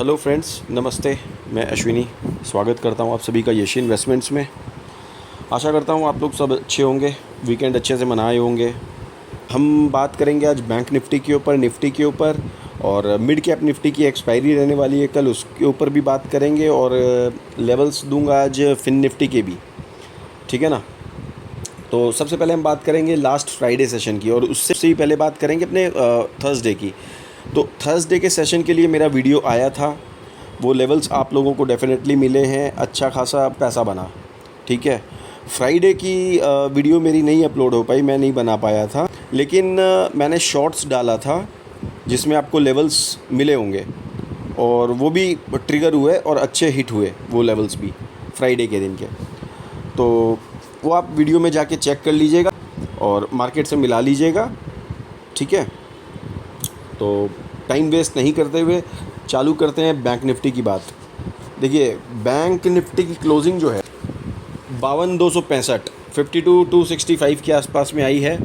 Hello friends, नमस्ते। मैं अश्विनी स्वागत करता हूं आप सभी का येशी इन्वेस्टमेंट्स में। आशा करता हूं आप लोग सब अच्छे होंगे, वीकेंड अच्छे से मनाए होंगे। हम बात करेंगे आज बैंक निफ्टी के ऊपर, निफ्टी के ऊपर, और मिड कैप निफ्टी की एक्सपायरी रहने वाली है कल, उसके ऊपर भी बात करेंगे। और लेवल्स दूंगा आज फिन निफ्टी के भी, ठीक है ना। तो सबसे पहले हम बात करेंगे लास्ट फ्राइडे सेशन की, और उससे ही पहले बात करेंगे अपने थर्सडे की। तो थर्सडे के सेशन के लिए मेरा वीडियो आया था, वो लेवल्स आप लोगों को डेफिनेटली मिले हैं, अच्छा खासा पैसा बना, ठीक है। फ्राइडे की वीडियो मेरी नहीं अपलोड हो पाई, मैं नहीं बना पाया था, लेकिन मैंने शॉर्ट्स डाला था जिसमें आपको लेवल्स मिले होंगे, और वो भी ट्रिगर हुए और अच्छे हिट हुए वो लेवल्स भी फ्राइडे के दिन के। तो वो आप वीडियो में जाके चेक कर लीजिएगा और मार्केट से मिला लीजिएगा, ठीक है। तो टाइम वेस्ट नहीं करते हुए चालू करते हैं बैंक निफ्टी की बात। देखिए, बैंक निफ्टी की क्लोजिंग जो है 52,265 52,265 के आसपास में आई है।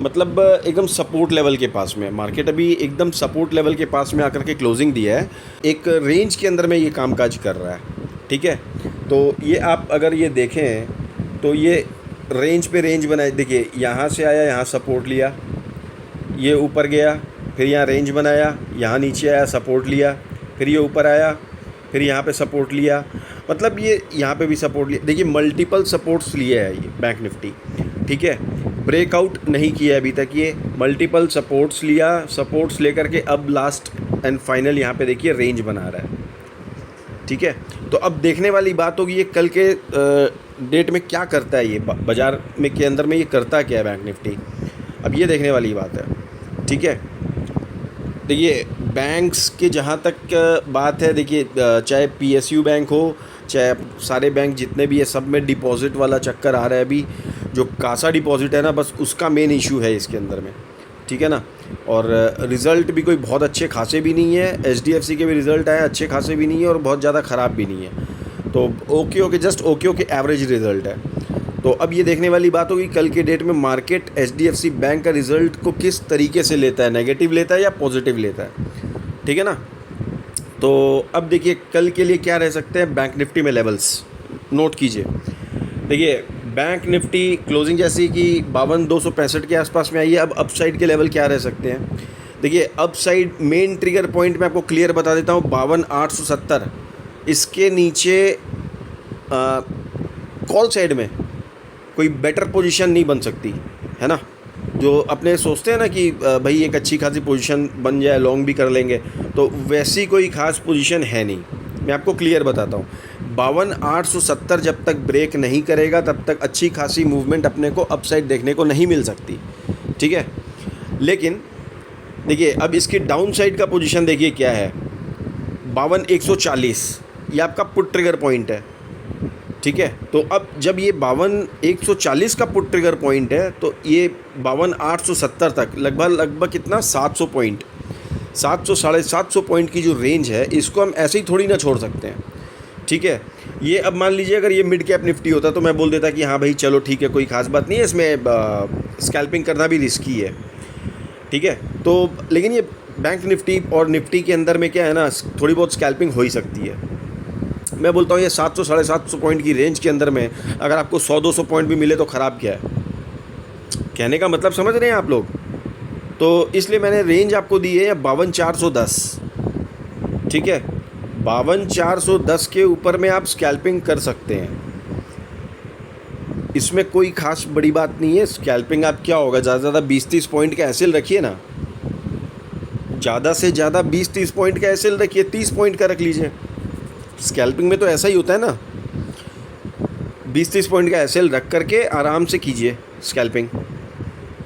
मतलब एकदम सपोर्ट लेवल के पास में मार्केट अभी एकदम सपोर्ट लेवल के पास में आकर के क्लोजिंग दिया है। एक रेंज के अंदर में ये कामकाज कर रहा है, ठीक है। तो ये आप अगर ये देखें तो ये रेंज पे रेंज बनाए, देखिए यहाँ से आया, यहाँ सपोर्ट लिया, ये ऊपर गया, फिर यहाँ रेंज बनाया, यहाँ नीचे आया, सपोर्ट लिया, फिर ये ऊपर आया, फिर यहाँ पे सपोर्ट लिया। मतलब ये यहाँ पे भी सपोर्ट लिया। देखिए मल्टीपल सपोर्ट्स लिए है ये बैंक निफ्टी, ठीक है। ब्रेकआउट नहीं किया अभी तक, ये मल्टीपल सपोर्ट्स लिया, सपोर्ट्स लेकर के अब लास्ट एंड फाइनल यहाँ पे देखिए रेंज बना रहा है, ठीक है। तो अब देखने वाली बात होगी ये कल के डेट में क्या करता है, ये बाज़ार में के अंदर में ये करता क्या है बैंक निफ्टी, अब ये देखने वाली बात है, ठीक है। देखिए बैंक्स के जहाँ तक बात है, देखिए चाहे पीएसयू बैंक हो, चाहे सारे बैंक जितने भी है, सब में डिपॉजिट वाला चक्कर आ रहा है अभी। जो कासा डिपॉजिट है ना, बस उसका मेन इशू है इसके अंदर में, ठीक है ना। और रिज़ल्ट भी कोई बहुत अच्छे खासे भी नहीं है, एचडीएफसी के भी रिज़ल्ट आए अच्छे खासे भी नहीं है और बहुत ज़्यादा ख़राब भी नहीं है। तो okay just okay average result है। तो अब ये देखने वाली बात होगी कल के डेट में मार्केट एचडीएफसी बैंक का रिज़ल्ट को किस तरीके से लेता है, नेगेटिव लेता है या पॉजिटिव लेता है, ठीक है ना। तो अब देखिए कल के लिए क्या रह सकते हैं बैंक निफ्टी में लेवल्स, नोट कीजिए। देखिए बैंक निफ्टी क्लोजिंग जैसी कि 52,265 के आसपास में आई है। अब अपसाइड के लेवल क्या रह सकते हैं, देखिए अपसाइड मेन ट्रिगर पॉइंट मैं आपको क्लियर बता देता हूँ, 52,870। इसके नीचे कॉल साइड में कोई बेटर पोजीशन नहीं बन सकती है ना। जो अपने सोचते हैं ना कि भाई एक अच्छी खासी पोजीशन बन जाए, लॉन्ग भी कर लेंगे, तो वैसी कोई ख़ास पोजीशन है नहीं। मैं आपको क्लियर बताता हूँ, 52,870 जब तक ब्रेक नहीं करेगा तब तक अच्छी खासी मूवमेंट अपने को अपसाइड देखने को नहीं मिल सकती, ठीक है। लेकिन देखिए अब इसकी डाउन साइड का पोजीशन देखिए क्या है, 52,140, ये आपका पुट ट्रिगर पॉइंट है, ठीक है। तो अब जब ये 52,140 का पुट ट्रिगर पॉइंट है, तो ये 52,870 तक लगभग कितना 700 पॉइंट, 700 साढ़े 700 पॉइंट की जो रेंज है, इसको हम ऐसे ही थोड़ी ना छोड़ सकते हैं, ठीक है। ये अब मान लीजिए अगर ये मिड कैप निफ्टी होता तो मैं बोल देता कि हाँ भाई चलो ठीक है, कोई ख़ास बात नहीं है, इसमें स्कैल्पिंग करना भी रिस्की है, ठीक है। तो लेकिन ये बैंक निफ्टी और निफ्टी के अंदर में क्या है ना, थोड़ी बहुत स्कैल्पिंग हो ही सकती है। मैं बोलता हूँ ये 700 साढ़े 700 पॉइंट की रेंज के अंदर में अगर आपको 100-200 पॉइंट भी मिले तो ख़राब क्या है, कहने का मतलब समझ रहे हैं आप लोग। तो इसलिए मैंने रेंज आपको दी है 52,410, ठीक है। 52,410 के ऊपर में आप स्कैल्पिंग कर सकते हैं, इसमें कोई ख़ास बड़ी बात नहीं है। स्कैल्पिंग आप क्या होगा, ज़्यादा से ज़्यादा 20-30 पॉइंट का एसएल रखिए ना, ज़्यादा से ज़्यादा 20-30 पॉइंट का एसएल रखिए, 30 पॉइंट का रख लीजिए। स्कैल्पिंग में तो ऐसा ही होता है ना, 20-30 पॉइंट का एसएल रख करके आराम से कीजिए स्कैल्पिंग।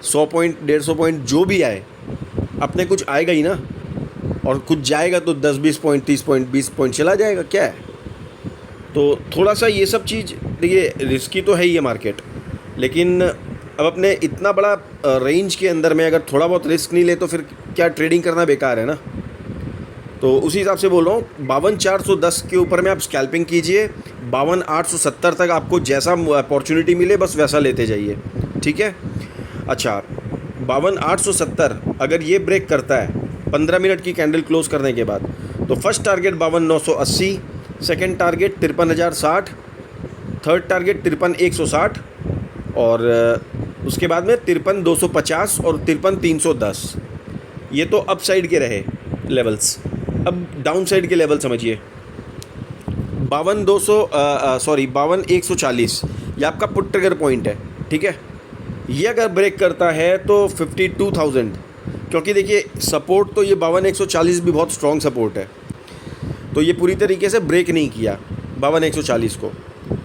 100 पॉइंट 150 पॉइंट जो भी आए, अपने कुछ आएगा ही ना, और कुछ जाएगा तो 10-20 पॉइंट 30 पॉइंट 20 पॉइंट चला जाएगा, क्या है। तो थोड़ा सा ये सब चीज़ देखिए रिस्की तो है ही है मार्केट, लेकिन अब अपने इतना बड़ा रेंज के अंदर में अगर थोड़ा बहुत रिस्क नहीं ले तो फिर क्या ट्रेडिंग करना बेकार है ना। तो उसी हिसाब से बोल रहा हूँ, 52,410 के ऊपर में आप स्कैल्पिंग कीजिए, 52,870 तक आपको जैसा अपॉर्चुनिटी मिले बस वैसा लेते जाइए, ठीक है। अच्छा 52,870 अगर ये ब्रेक करता है 15 मिनट की कैंडल क्लोज करने के बाद, तो first target 52,980, second target 53,060, third target 53,160 और उसके बाद में 53,250 और 53,310। ये तो अप साइड के रहे लेवल्स। अब डाउन साइड के लेवल समझिए। 52,140 ये आपका पुट ट्रिगर पॉइंट है, ठीक है। ये अगर ब्रेक करता है तो 52,000, क्योंकि देखिए सपोर्ट तो ये 52,140 भी बहुत स्ट्रॉन्ग सपोर्ट है, तो ये पूरी तरीके से ब्रेक नहीं किया 52,140 को,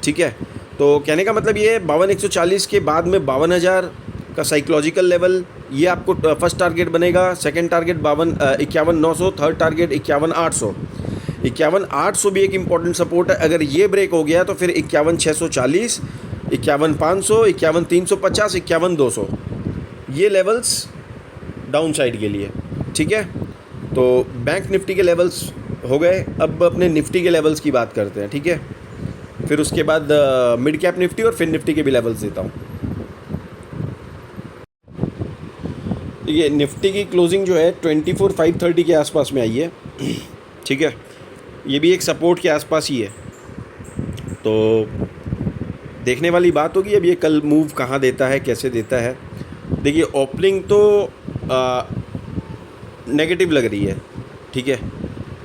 ठीक है। तो कहने का मतलब ये 52,140 के बाद में 52,000 का साइकोलॉजिकल लेवल, ये आपको फर्स्ट टारगेट बनेगा। Second target 51,900, third target 51,800। 51,800 भी एक इम्पॉर्टेंट सपोर्ट है। अगर ये ब्रेक हो गया तो फिर 51,640, 51,500, 51,350, 51,200 ये लेवल्स डाउन साइड के लिए, ठीक है। तो बैंक निफ्टी के लेवल्स हो गए। अब अपने निफ्टी के लेवल्स की बात करते हैं, ठीक है। फिर उसके बाद मिड कैप निफ्टी और फिन निफ्टी के भी लेवल्स देता हूँ। ये निफ्टी की क्लोजिंग जो है 24,530 के आसपास में आई है, ठीक है। ये भी एक सपोर्ट के आसपास ही है, तो देखने वाली बात होगी अब ये कल मूव कहाँ देता है, कैसे देता है। देखिए ओपनिंग तो नेगेटिव लग रही है, ठीक है,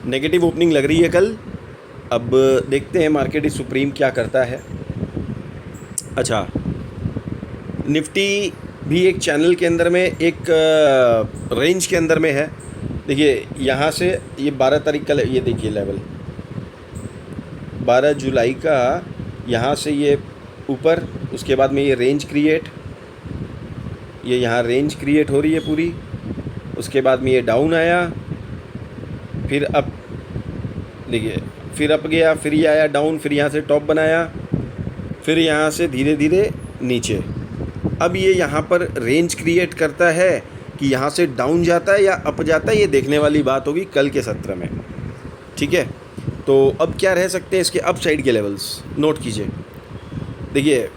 नेगेटिव ओपनिंग लग रही है कल। अब देखते हैं मार्केट इस सुप्रीम क्या करता है। अच्छा, निफ्टी भी एक चैनल के अंदर में, एक रेंज के अंदर में है। देखिए यहाँ से ये 12 तारीख का, ये देखिए लेवल 12 जुलाई का, यहाँ से ये ऊपर, उसके बाद में ये रेंज क्रिएट, ये यहाँ रेंज क्रिएट हो रही है पूरी। उसके बाद में ये डाउन आया, फिर अप, देखिए फिर अप गया, फिर ये आया डाउन, फिर यहाँ से टॉप बनाया, फिर यहाँ से धीरे धीरे नीचे। अब ये यहाँ पर रेंज क्रिएट करता है कि यहाँ से डाउन जाता है या अप जाता है, ये देखने वाली बात होगी कल के सत्र में, ठीक है। तो अब क्या रह सकते हैं इसके अप साइड के लेवल्स, नोट कीजिए। देखिए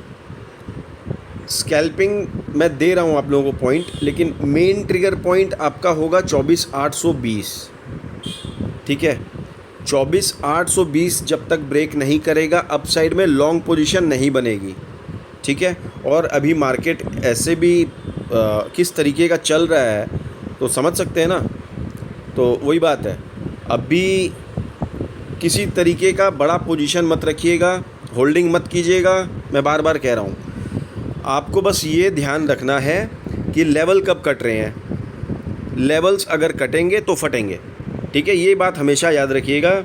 स्कैल्पिंग मैं दे रहा हूँ आप लोगों को पॉइंट, लेकिन मेन ट्रिगर पॉइंट आपका होगा 24,820, ठीक है। 24,820 जब तक ब्रेक नहीं करेगा अप साइड में लॉन्ग पोजीशन नहीं बनेगी, ठीक है। और अभी मार्केट ऐसे भी किस तरीके का चल रहा है तो समझ सकते हैं ना। तो वही बात है, अभी किसी तरीके का बड़ा पोजीशन मत रखिएगा, होल्डिंग मत कीजिएगा। मैं बार बार कह रहा हूँ, आपको बस ये ध्यान रखना है कि लेवल कब कट रहे हैं। लेवल्स अगर कटेंगे तो फटेंगे, ठीक है, ये बात हमेशा याद रखिएगा।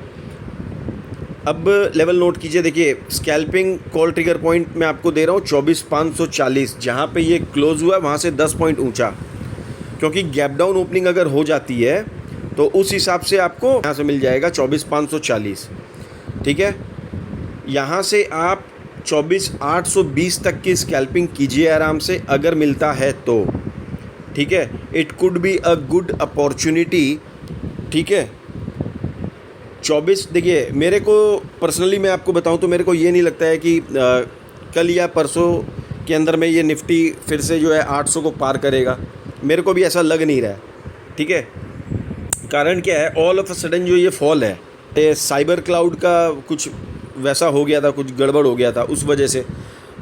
अब लेवल नोट कीजिए। देखिए स्कैल्पिंग कॉल ट्रिगर पॉइंट मैं आपको दे रहा हूँ 24,540, जहाँ पे ये क्लोज़ हुआ वहाँ से 10 पॉइंट ऊंचा, क्योंकि गैप डाउन ओपनिंग अगर हो जाती है तो उस हिसाब से आपको यहाँ से मिल जाएगा 24,540, ठीक है। यहाँ से आप 24,820 तक की स्कैल्पिंग कीजिए आराम से, अगर मिलता है तो, ठीक है। It could be a good opportunity, ठीक है। 24, देखिए मेरे को पर्सनली मैं आपको बताऊं तो मेरे को ये नहीं लगता है कि कल या परसों के अंदर में ये निफ्टी फिर से जो है 800 को पार करेगा। मेरे को भी ऐसा लग नहीं रहा है, ठीक है। कारण क्या है, ऑल ऑफ अ सडन जो ये फॉल है, ये साइबर क्लाउड का कुछ वैसा हो गया था, कुछ गड़बड़ हो गया था उस वजह से।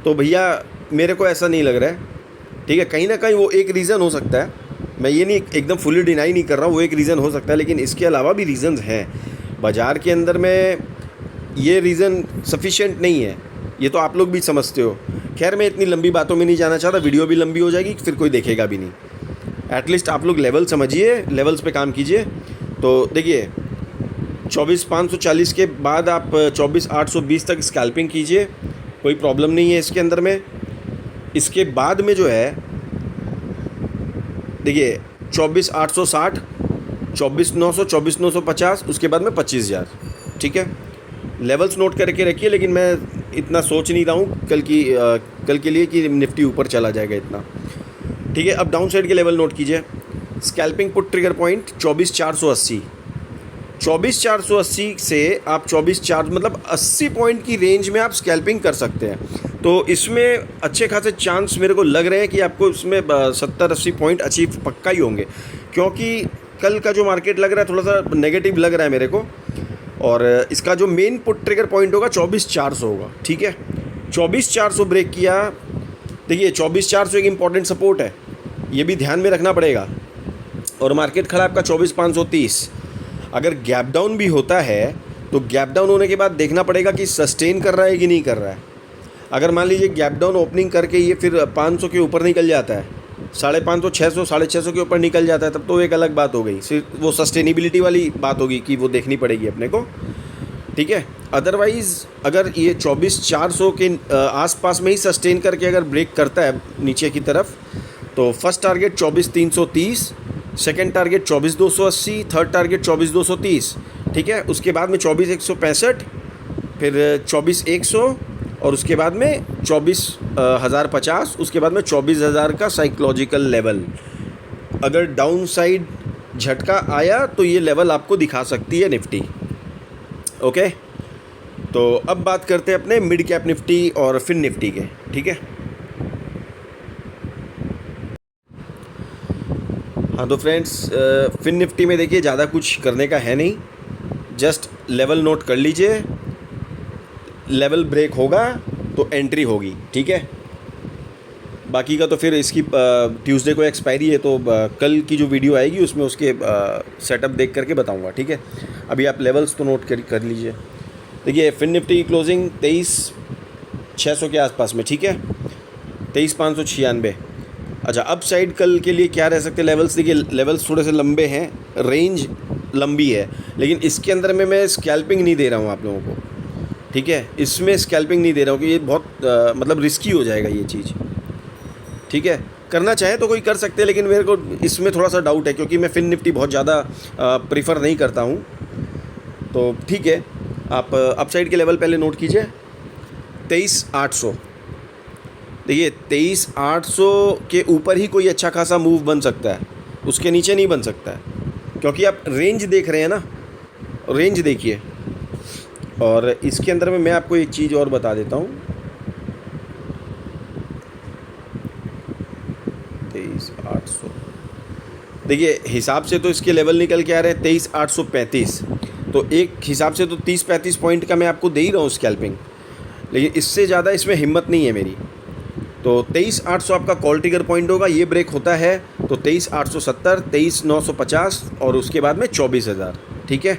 तो भैया मेरे को ऐसा नहीं लग रहा है, ठीक है। कहीं ना कहीं वो एक रीज़न हो सकता है, मैं ये नहीं एकदम फुली डिनाई नहीं कर रहा हूँ, वो एक रीज़न हो सकता है, लेकिन इसके अलावा भी रीज़न्स हैं बाज़ार के अंदर में। ये रीज़न सफिशिएंट नहीं है, ये तो आप लोग भी समझते हो। खैर मैं इतनी लंबी बातों में नहीं जाना चाहता, वीडियो भी लंबी हो जाएगी, फिर कोई देखेगा भी नहीं। एटलीस्ट आप लोग लेवल समझिए, लेवल्स पे काम कीजिए। तो देखिए 24,540 के बाद आप 24,820 तक स्कैल्पिंग कीजिए, कोई प्रॉब्लम नहीं है इसके अंदर में। इसके बाद में जो है देखिए 24,860, 24,900, 24,950, उसके बाद में 25,000, ठीक है। लेवल्स नोट करके रखिए, लेकिन मैं इतना सोच नहीं रहा हूँ कल के लिए कि निफ्टी ऊपर चला जाएगा इतना, ठीक है। अब डाउन साइड के लेवल नोट कीजिए। स्कैल्पिंग पुट ट्रिगर पॉइंट 24,480, 24,480 से आप 24,400 मतलब 80 पॉइंट की रेंज में आप स्कैल्पिंग कर सकते हैं। तो इसमें अच्छे खासे चांस मेरे को लग रहे हैं कि आपको इसमें 70-80 पॉइंट अचीव पक्का ही होंगे, क्योंकि कल का जो मार्केट लग रहा है थोड़ा सा नेगेटिव लग रहा है मेरे को, और इसका जो मेन पुट ट्रिगर पॉइंट होगा 24,400 होगा, ठीक है। 24,400 ब्रेक किया, देखिए 24,400 एक इम्पॉर्टेंट सपोर्ट है, ये भी ध्यान में रखना पड़ेगा। और मार्केट खड़ा आपका 24,530। अगर गैप डाउन भी होता है तो गैप डाउन होने के बाद देखना पड़ेगा कि सस्टेन कर रहा है कि नहीं कर रहा है। अगर मान लीजिए गैप डाउन ओपनिंग करके ये फिर 500 के ऊपर निकल जाता है, 550, 600, 650 के ऊपर निकल जाता है, तब तो एक अलग बात हो गई, सिर्फ वो सस्टेनेबिलिटी वाली बात होगी कि वो देखनी पड़ेगी अपने को, ठीक है। अदरवाइज़ अगर ये 24,400 के आसपास में ही सस्टेन करके अगर ब्रेक करता है नीचे की तरफ, तो first target 24,330, second target 24,280, third target 24,230, ठीक है। उसके बाद में 24,165, फिर 24,100, और उसके बाद में 24,050, उसके बाद में 24,000 का साइकोलॉजिकल लेवल। अगर डाउन साइड झटका आया तो ये लेवल आपको दिखा सकती है निफ्टी, ओके। तो अब बात करते हैं अपने मिड कैप निफ्टी और फिन निफ्टी के, ठीक है। हाँ तो फ्रेंड्स, फिन निफ्टी में देखिए ज़्यादा कुछ करने का है नहीं, जस्ट लेवल नोट कर लीजिए, लेवल ब्रेक होगा तो एंट्री होगी, ठीक है। बाकी का तो फिर इसकी ट्यूसडे को एक्सपायरी है, तो कल की जो वीडियो आएगी उसमें उसके सेटअप देख करके बताऊंगा, ठीक है। अभी आप लेवल्स तो नोट कर लीजिए। देखिए फिन निफ्टी की क्लोजिंग 23,600 के आसपास में, ठीक है, 23,596। अच्छा, अप साइड कल के लिए क्या रह सकते लेवल्स? देखिए लेवल्स थोड़े से लंबे हैं, रेंज लंबी है, लेकिन इसके अंदर में मैं स्कैल्पिंग नहीं दे रहा हूँ आप लोगों को, ठीक है। इसमें स्कैल्पिंग नहीं दे रहा हूँ कि ये बहुत मतलब रिस्की हो जाएगा ये चीज़, ठीक है। करना चाहे तो कोई कर सकते हैं, लेकिन मेरे को इसमें थोड़ा सा डाउट है, क्योंकि मैं फिन निफ्टी बहुत ज़्यादा प्रीफर नहीं करता हूँ। तो ठीक है, आप अप साइड के लेवल पहले नोट कीजिए, 23,800। देखिए 23,800 के ऊपर ही कोई अच्छा खासा मूव बन सकता है, उसके नीचे नहीं बन सकता है, क्योंकि आप रेंज देख रहे हैं ना, रेंज देखिए। और इसके अंदर में मैं आपको एक चीज़ और बता देता हूँ, 23,800, देखिए हिसाब से तो इसके लेवल निकल के आ रहे हैं 23,835, तो एक हिसाब से तो 30-35 पॉइंट का मैं आपको दे ही रहा हूँ स्कैल्पिंग, लेकिन इससे ज़्यादा इसमें हिम्मत नहीं है मेरी। तो 23,800 आपका कॉल ट्रिगर पॉइंट होगा, ये ब्रेक होता है तो 23,870, 23,950 और उसके बाद में 24,000, ठीक है।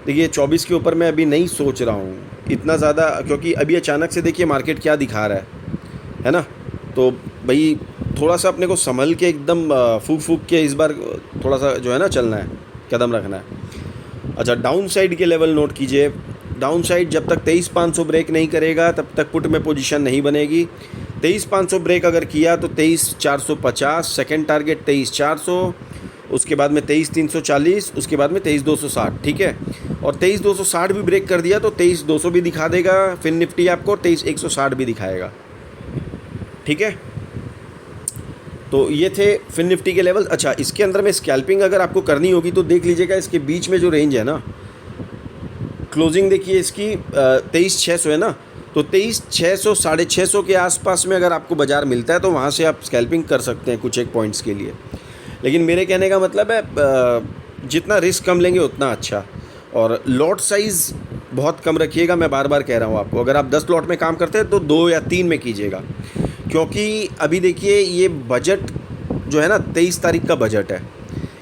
देखिए 24 के ऊपर मैं अभी नहीं सोच रहा हूँ इतना ज़्यादा, क्योंकि अभी अचानक से देखिए मार्केट क्या दिखा रहा है ना। तो भाई थोड़ा सा अपने को संभल के एकदम फूक के इस बार थोड़ा सा जो है ना चलना है, कदम रखना है। अच्छा, डाउन साइड के लेवल नोट कीजिए। डाउन साइड जब तक 23,500 ब्रेक नहीं करेगा तब तक पुट में पोजीशन नहीं बनेगी। 23,500 ब्रेक अगर किया तो 23,450, सेकंड टारगेट 23,400, उसके बाद में 23,340, उसके बाद में 23,260, ठीक है। और 23,260 भी ब्रेक कर दिया तो 23,200 भी दिखा देगा फिन निफ्टी आपको, 23,160 भी दिखाएगा, ठीक है। तो ये थे फिन निफ्टी के लेवल। अच्छा, इसके अंदर में स्कैल्पिंग अगर आपको करनी होगी तो देख लीजिएगा इसके बीच में जो रेंज है ना, क्लोजिंग देखिए इसकी 23,600 है ना, तो 23,600, 650 के आसपास में अगर आपको बाज़ार मिलता है तो वहाँ से आप स्कैल्पिंग कर सकते हैं कुछ एक पॉइंट्स के लिए। लेकिन मेरे कहने का मतलब है जितना रिस्क कम लेंगे उतना अच्छा, और लॉट साइज़ बहुत कम रखिएगा। मैं बार बार कह रहा हूँ आपको, अगर आप 10 लॉट में काम करते हैं तो 2 या 3 में कीजिएगा, क्योंकि अभी देखिए ये बजट जो है ना 23 तारीख का बजट है,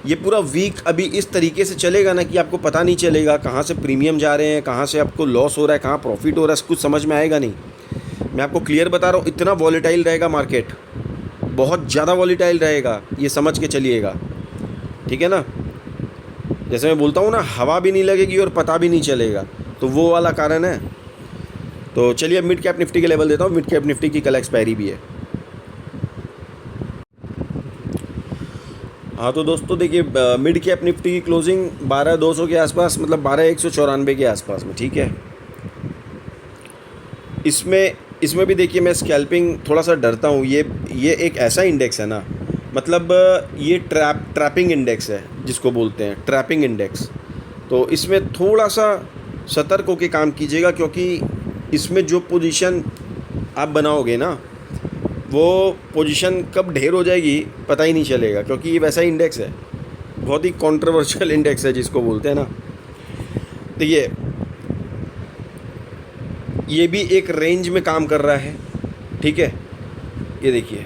ये पूरा वीक अभी इस तरीके से चलेगा ना कि आपको पता नहीं चलेगा कहाँ से प्रीमियम जा रहे हैं, कहाँ से आपको लॉस हो रहा है, कहाँ प्रॉफिट हो रहा है, कुछ समझ में आएगा नहीं। मैं आपको क्लियर बता रहा हूँ, इतना वॉलेटाइल रहेगा मार्केट, बहुत ज़्यादा वॉलेटाइल रहेगा, ये समझ के चलिएगा, ठीक है ना। जैसे मैं बोलता हूँ ना, हवा भी नहीं लगेगी और पता भी नहीं चलेगा, तो वो वाला कारण है। तो चलिए अब मिड कैप निफ्टी के लेवल देता हूँ। मिड कैप निफ्टी की कल एक्सपायरी भी है। हाँ तो दोस्तों देखिए, मिड कैप निफ्टी की क्लोजिंग 12,200 के आसपास, मतलब 12,194 के आसपास में, ठीक है। इसमें भी देखिए मैं स्कैल्पिंग थोड़ा सा डरता हूँ। ये एक ऐसा इंडेक्स है ना, मतलब ये ट्रैपिंग इंडेक्स है जिसको बोलते हैं, ट्रैपिंग इंडेक्स। तो इसमें थोड़ा सा सतर्क होकर काम कीजिएगा, क्योंकि इसमें जो पोजीशन आप बनाओगे ना, वो पोजीशन कब ढेर हो जाएगी पता ही नहीं चलेगा, क्योंकि ये वैसा इंडेक्स है। बहुत ही कंट्रोवर्शियल इंडेक्स है जिसको बोलते हैं ना। देखिए ये भी एक रेंज में काम कर रहा है, ठीक है। ये देखिए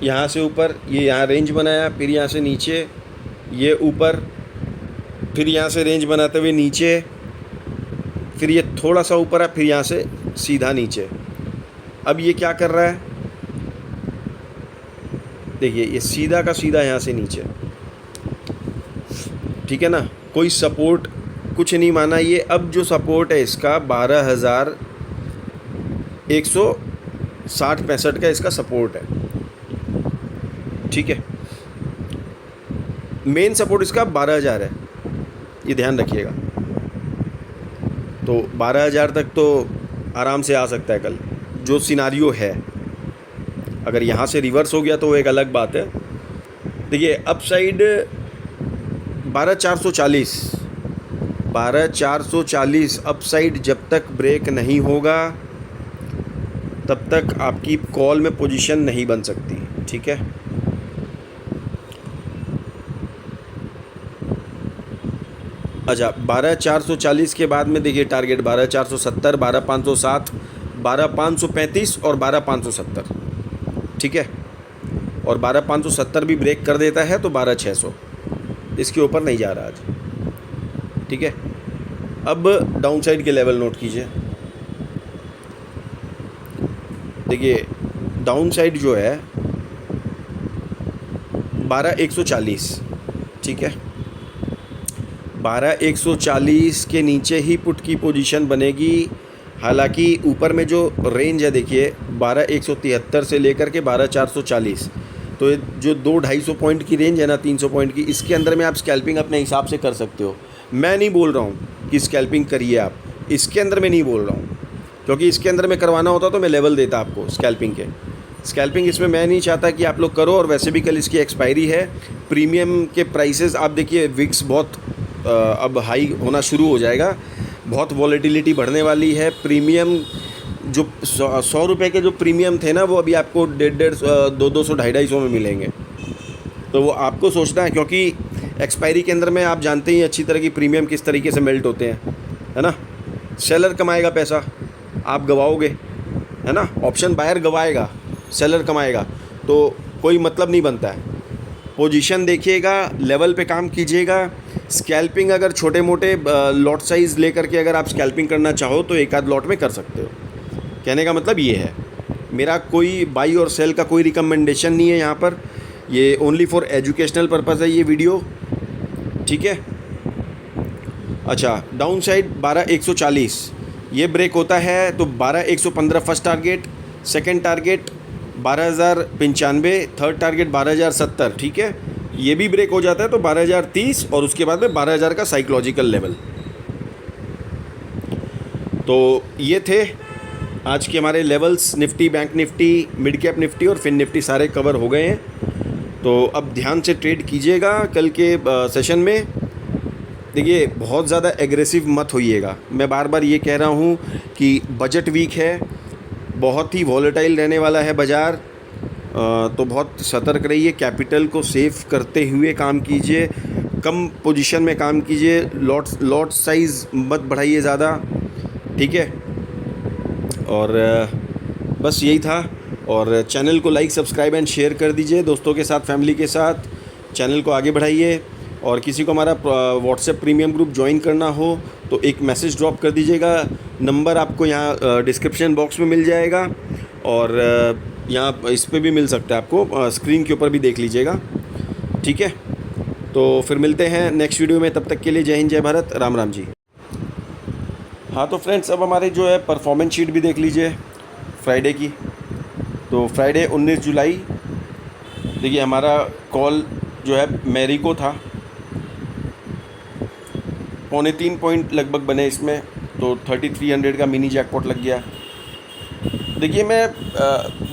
यहाँ से ऊपर, ये यहाँ रेंज बनाया, फिर यहाँ से नीचे ये ऊपर, फिर यहाँ से रेंज बनाते हुए नीचे, फिर ये थोड़ा सा ऊपर है, फिर यहाँ से सीधा नीचे। अब ये क्या कर रहा है, देखिए ये सीधा का सीधा यहाँ से नीचे, ठीक है ना। कोई सपोर्ट कुछ नहीं माना ये। अब जो सपोर्ट है इसका 12,160-65 का इसका सपोर्ट है, ठीक है। मेन सपोर्ट इसका 12,000 है, ये ध्यान रखिएगा। तो 12,000 तक तो आराम से आ सकता है कल, जो सिनारियो है। अगर यहाँ से रिवर्स हो गया तो वो एक अलग बात है। देखिए अपसाइड 12,440 अपसाइड जब तक ब्रेक नहीं होगा तब तक आपकी कॉल में पोजीशन नहीं बन सकती, ठीक है। अच्छा 12,440 के बाद में देखिए टारगेट 12,470, 12,507, 12,535 और 12,570, ठीक है। और 12,570 भी ब्रेक कर देता है तो 12,600, इसके ऊपर नहीं जा रहा आज, ठीक है। अब डाउन साइड के लेवल नोट कीजिए। देखिए डाउन साइड जो है 12,140, ठीक है। 12,140 के नीचे ही पुट की पोजीशन बनेगी। हालांकि ऊपर में जो रेंज है देखिए 12,173 से लेकर के 12,440, तो ये जो 200-250 पॉइंट की रेंज है ना, 300 पॉइंट की, इसके अंदर में आप स्कैल्पिंग अपने हिसाब से कर सकते हो। मैं नहीं बोल रहा हूँ कि स्कैल्पिंग करिए आप, इसके अंदर में नहीं बोल रहा हूँ, क्योंकि इसके अंदर में करवाना होता तो मैं लेवल देता आपको स्कैल्पिंग के। स्कैल्पिंग इसमें मैं नहीं चाहता कि आप लोग करो, और वैसे भी कल इसकी एक्सपायरी है। प्रीमियम के प्राइसेस आप देखिए, विक्स बहुत अब हाई होना शुरू हो जाएगा, बहुत वॉलेटिलिटी बढ़ने वाली है। प्रीमियम जो 100 रुपये के जो प्रीमियम थे ना, वो अभी आपको 150, 200, 250 में मिलेंगे। तो वो आपको सोचना है, क्योंकि एक्सपायरी के अंदर में आप जानते ही अच्छी तरह की प्रीमियम किस तरीके से मेल्ट होते हैं, है ना। सेलर कमाएगा पैसा, आप गवाओगे, है ना। ऑप्शन बायर गवाएगा, सेलर कमाएगा, तो कोई मतलब नहीं बनता है। पोजीशन देखिएगा, लेवल पे काम कीजिएगा। स्कैल्पिंग अगर छोटे मोटे लॉट साइज़ लेकर के अगर आप स्कैल्पिंग करना चाहो तो एक आध लॉट में कर सकते हो। कहने का मतलब ये है, मेरा कोई बाई और सेल का कोई रिकमेंडेशन नहीं है यहाँ पर, ये ओनली फॉर एजुकेशनल पर्पज़ है ये वीडियो, ठीक है। अच्छा डाउन साइड 12,140 ये ब्रेक होता है तो 12,115 first target, second target 12,095, third target 12,070, ठीक है। ये भी ब्रेक हो जाता है तो 12,030 और उसके बाद में 12,000 का साइकोलॉजिकल लेवल। तो ये थे आज के हमारे levels. Nifty, bank Nifty, mid cap Nifty और फिन निफ्टी सारे कवर हो गए हैं। तो अब ध्यान से ट्रेड कीजिएगा कल के सेशन में। देखिए बहुत ज़्यादा एग्रेसिव मत होइएगा। मैं बार बार ये कह रहा हूँ कि बजट वीक है, बहुत ही वॉलेटाइल रहने वाला है बाज़ार, तो बहुत सतर्क रहिए। कैपिटल को सेव करते हुए काम कीजिए, कम पोजीशन में काम कीजिए, लॉट साइज़ मत बढ़ाइए ज़्यादा, ठीक है। और बस यही था। और चैनल को लाइक, सब्सक्राइब एंड शेयर कर दीजिए दोस्तों के साथ, फैमिली के साथ। चैनल को आगे बढ़ाइए। और किसी को हमारा व्हाट्सएप प्रीमियम ग्रुप ज्वाइन करना हो तो एक मैसेज ड्रॉप कर दीजिएगा। नंबर आपको यहाँ डिस्क्रिप्शन बॉक्स में मिल जाएगा, और यहाँ इस पे भी मिल सकता है आपको, स्क्रीन के ऊपर भी देख लीजिएगा, ठीक है। तो फिर मिलते हैं नेक्स्ट वीडियो में, तब तक के लिए जय हिंद, जय भारत, राम राम जी। हाँ तो फ्रेंड्स, अब हमारे जो है परफॉर्मेंस शीट भी देख लीजिए फ्राइडे की। तो फ्राइडे 19 जुलाई देखिए हमारा कॉल जो है मैरिको था, 3.25 पॉइंट लगभग बने इसमें, तो 3300 का मिनी जैकपॉट लग गया। देखिए मैं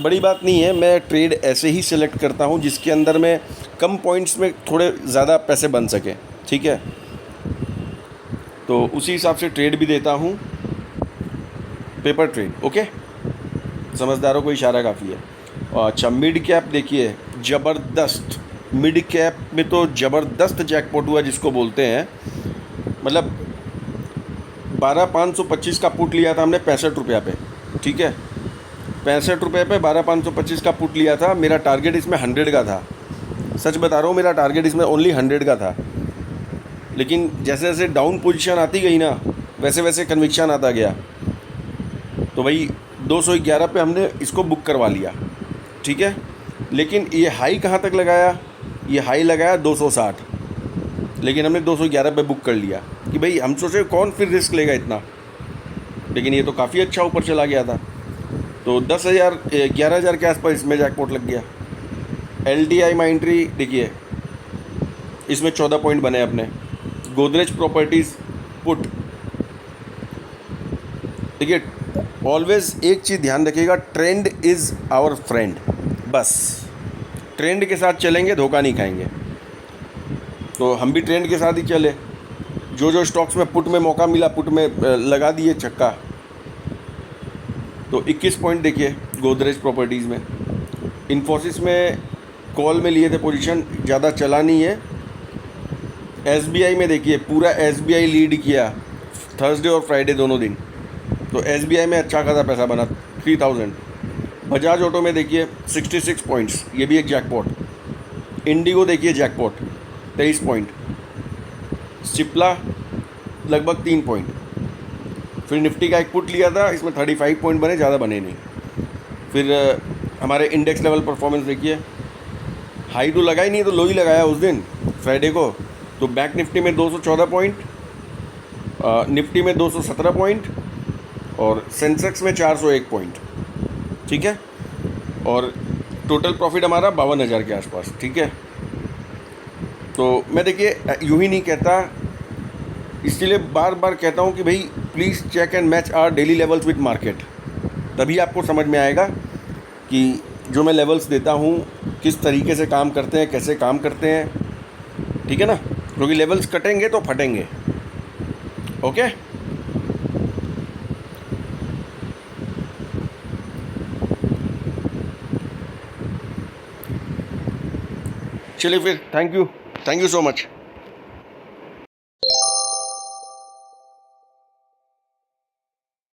बड़ी बात नहीं है, मैं ट्रेड ऐसे ही सिलेक्ट करता हूँ जिसके अंदर में कम पॉइंट्स में थोड़े ज़्यादा पैसे बन सके, ठीक है। तो उसी हिसाब से ट्रेड भी देता हूँ, पेपर ट्रेड, ओके। समझदारों को इशारा काफ़ी है। अच्छा मिड कैप देखिए ज़बरदस्त मिड कैप में तो ज़बरदस्त जैकपॉट हुआ जिसको बोलते हैं। मतलब 12,525 का पुट लिया था हमने 65 रुपया पे, ठीक है, 65 रुपये पे 12,525 का पुट लिया था। मेरा टारगेट इसमें 100 का था, सच बता रहा हूँ, मेरा टारगेट इसमें ओनली 100 का था। लेकिन जैसे जैसे डाउन पोजीशन आती गई ना, वैसे वैसे कन्विक्शन आता गया, तो भाई 211 पे हमने इसको बुक करवा लिया, ठीक है। लेकिन ये हाई कहाँ तक लगाया, ये हाई लगाया 260, लेकिन हमने 211 पे बुक कर लिया कि भाई हम सोचे कौन फिर रिस्क लेगा इतना। लेकिन ये तो काफ़ी अच्छा ऊपर चला गया था, तो 10,000 11,000 के आसपास इसमें जैकपॉट लग गया। LTI में एंट्री देखिए, इसमें 14 पॉइंट बने अपने। गोदरेज प्रॉपर्टीज़ पुट, देखिए ऑलवेज एक चीज़ ध्यान रखिएगा, ट्रेंड इज़ आवर फ्रेंड। बस ट्रेंड के साथ चलेंगे, धोखा नहीं खाएंगे। तो हम भी ट्रेंड के साथ ही चले, जो जो स्टॉक्स में पुट में मौका मिला पुट में लगा दिए चक्का। तो 21 पॉइंट देखिए गोदरेज प्रॉपर्टीज़ में। इन्फोसिस में कॉल में लिए थे पोजीशन, ज़्यादा चला नहीं है। SBI में देखिए पूरा SBI लीड किया थर्सडे और फ्राइडे दोनों दिन, तो SBI में अच्छा खासा पैसा बना 3000। बजाज ऑटो में देखिए 66 पॉइंट्स, ये भी एक जैकपॉट। इंडिगो देखिए जैकपॉट 23 पॉइंट। सिप्ला लगभग 3 पॉइंट। फिर निफ्टी का एक पुट लिया था, इसमें 35 पॉइंट बने, ज़्यादा बने नहीं। फिर हमारे इंडेक्स लेवल परफॉर्मेंस देखिए, हाई तो लगा ही नहीं, तो लो ही लगाया उस दिन फ्राइडे को। तो बैंक निफ्टी में 214 पॉइंट, निफ्टी में 217 पॉइंट और सेंसेक्स में 401 पॉइंट, ठीक है। और टोटल प्रॉफिट हमारा 52,000 के आसपास, ठीक है। तो मैं देखिए यूँ ही नहीं कहता, इसलिए बार बार कहता हूँ कि भाई please check and match our daily levels with market, तभी आपको समझ में आएगा कि जो मैं लेवल्स देता हूँ किस तरीके से काम करते हैं, कैसे काम करते हैं, ठीक है ना। क्योंकि लेवल्स कटेंगे तो फटेंगे। ओके, चलिए फिर, थैंक यू सो मच।